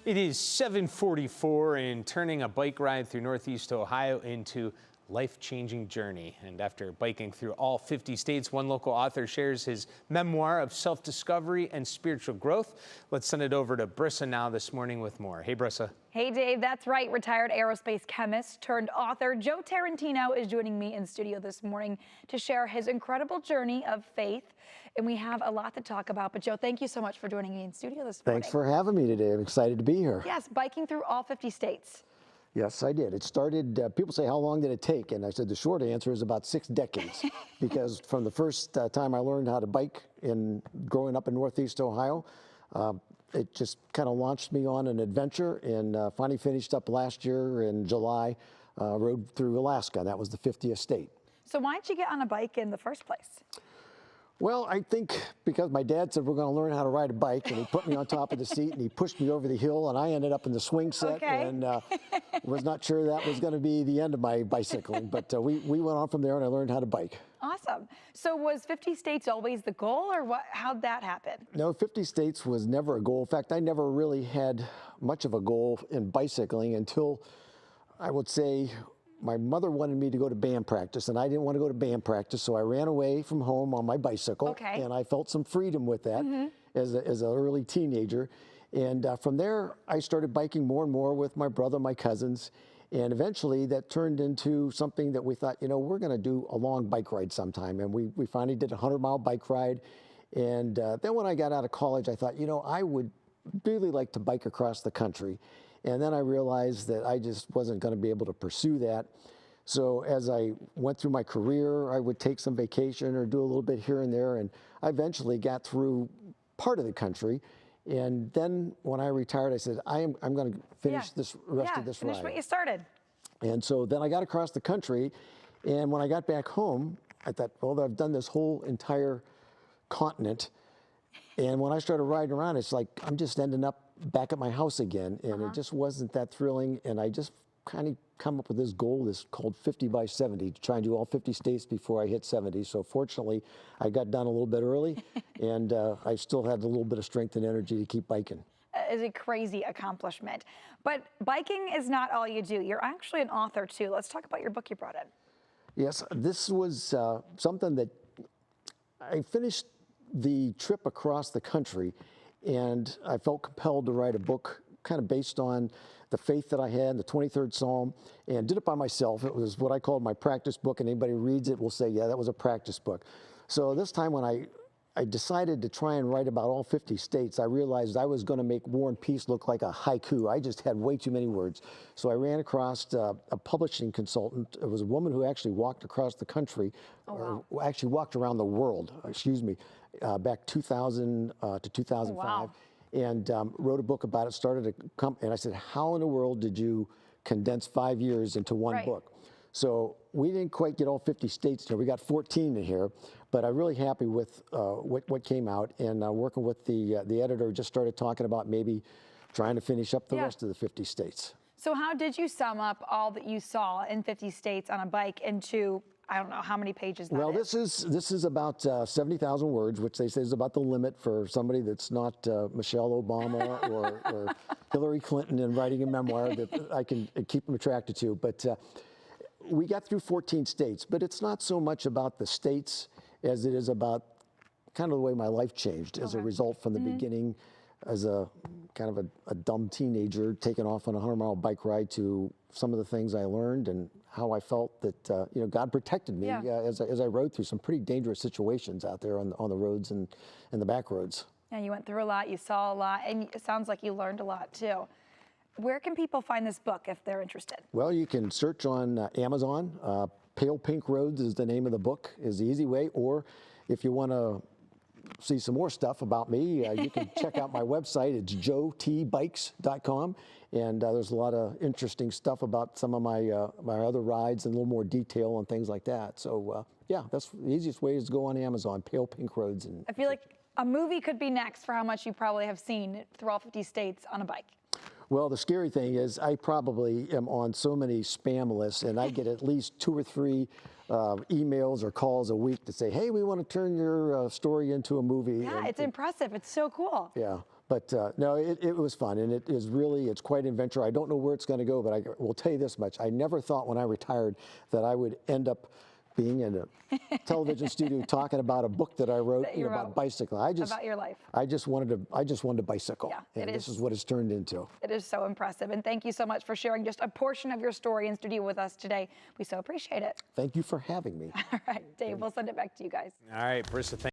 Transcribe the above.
It is 7:44 and turning a bike ride through Northeast Ohio into life-changing journey. And after biking through all 50 states, one local author shares his memoir of self-discovery and spiritual growth. Let's send it over to Brissa now this morning with more. Hey, Brissa. Hey, Dave, that's right. Retired aerospace chemist turned author Joe Tarantino is joining me in studio this morning to share his incredible journey of faith. And we have a lot to talk about. But Joe, thank you so much for joining me in studio this morning. Thanks for having me today. I'm excited to be here. Yes, biking through all 50 states. Yes, I did. It started, people say, how long did it take? And I said, the short answer is about 6 decades. Because from the first time I learned how to bike growing up in Northeast Ohio, it just kind of launched me on an adventure, and finally finished up last year in July, rode through Alaska. That was the 50th state. So why did you get on a bike in the first place? Well, I think because my dad said we're going to learn how to ride a bike, and he put me on top of the seat and he pushed me over the hill, and I ended up in the swing set, and was not sure that was going to be the end of my bicycling. But we went on from there, and I learned how to bike. Awesome. So was 50 states always the goal, or what? How'd that happen? No, 50 states was never a goal. In fact, I never really had much of a goal in bicycling until, I would say, my mother wanted me to go to band practice, and I didn't want to go to band practice, so I ran away from home on my bicycle, and I felt some freedom with that as an early teenager. And from there, I started biking more and more with my brother, my cousins, and eventually that turned into something that we thought, you know, we're going to do a long bike ride sometime, and we finally did a 100-mile bike ride. And then when I got out of college, I thought, you know, I would really like to bike across the country. And then I realized that I just wasn't going to be able to pursue that. So as I went through my career, I would take some vacation or do a little bit here and there. And I eventually got through part of the country. And then when I retired, I said, I'm going to finish this rest of this ride. Finish what you started. And so then I got across the country. And when I got back home, I thought, well, I've done this whole entire continent. And when I started riding around, it's like I'm just ending up back at my house again, and it just wasn't that thrilling. And I just kind of come up with this goal, this called 50 by 70, to try and do all 50 states before I hit 70. So fortunately, I got done a little bit early, and I still had a little bit of strength and energy to keep biking. Is a crazy accomplishment. But biking is not all you do. You're actually an author too. Let's talk about your book you brought in. Yes, this was something that I finished the trip across the country, and I felt compelled to write a book kind of based on the faith that I had, the 23rd Psalm, and did it by myself. It was what I called my practice book, and anybody who reads it will say, yeah, that was a practice book. So this time when I decided to try and write about all 50 states, I realized I was going to make War and Peace look like a haiku. I just had way too many words. So I ran across a publishing consultant. It was a woman who actually walked across the country, or actually walked around the world, excuse me, back 2000 to 2005, and wrote a book about it, started a company, and I said, how in the world did you condense 5 years into one book? So we didn't quite get all 50 states here. We got 14 in here, but I'm really happy with what came out, and working with the editor, just started talking about maybe trying to finish up the rest of the 50 states. So how did you sum up all that you saw in 50 states on a bike into, I don't know how many pages that is? Well, this is about 70,000 words, which they say is about the limit for somebody that's not Michelle Obama or Hillary Clinton in writing a memoir that I can keep them attracted to. But we got through 14 states, but it's not so much about the states as it is about kind of the way my life changed as a result from the beginning as a kind of a dumb teenager taking off on a 100-mile bike ride to some of the things I learned and how I felt that you know, God protected me as I rode through some pretty dangerous situations out there on the roads and the back roads. Yeah, you went through a lot, you saw a lot, and it sounds like you learned a lot too. Where can people find this book if they're interested? Well, you can search on Amazon. Pale Pink Roads is the name of the book, is the easy way. Or if you want to see some more stuff about me, you can check out my website. It's joetbikes.com. And there's a lot of interesting stuff about some of my other rides and a little more detail and things like that. So yeah, that's the easiest way is to go on Amazon, Pale Pink Roads. And I feel like a movie could be next for how much you probably have seen through all 50 states on a bike. Well, the scary thing is I probably am on so many spam lists, and I get at least 2 or 3 emails or calls a week to say, hey, we want to turn your story into a movie. Yeah, it's impressive. It's so cool. Yeah. But no, it was fun, and it's quite an adventure. I don't know where it's going to go, but I will tell you this much. I never thought when I retired that I would end up being in a television studio talking about a book that I wrote, about bicycling. About your life. I just wanted to bicycle, Yeah, and this is what it's turned into. It is so impressive, and thank you so much for sharing just a portion of your story in studio with us today. We so appreciate it. Thank you for having me. All right, Dave, we'll send it back to you guys. All right, Brisa,